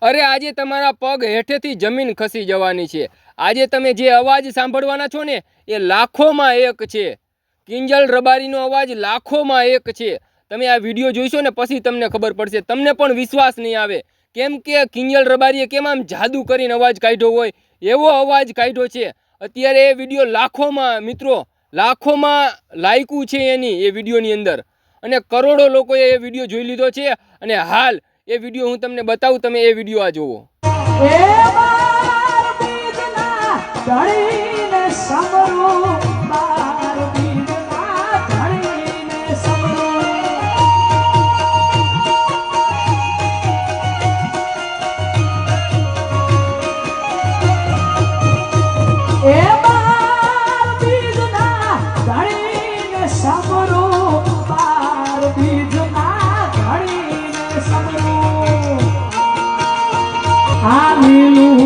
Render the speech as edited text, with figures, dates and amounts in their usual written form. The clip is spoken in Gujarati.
અરે આજે તમારા પગ હેઠેથી જમીન ખસી જવાની છે। આજે તમે જે અવાજ સાંભળવાના છો ને એ લાખોમાં એક છે। કિંજલ રબારીનો અવાજ લાખોમાં એક છે। તમે આ વિડીયો જોઈશો ને પછી તમને ખબર પડશે, તમને પણ વિશ્વાસ નહીં આવે। કેમ કે કિંજલ રબારીએ કેમ આમ જાદુ કરીને અવાજ કાઢ્યો હોય એવો અવાજ કાઢ્યો છે। અત્યારે એ વિડીયો લાખોમાં મિત્રો લાખોમાં લાયકું છે એની એ વિડીયોની અંદર, અને કરોડો લોકોએ એ વિડીયો જોઈ લીધો છે। અને હાલ એ વિડીયો હું તમને બતાવું, તમે એ વિડીયો આ જુઓ। Hallelujah.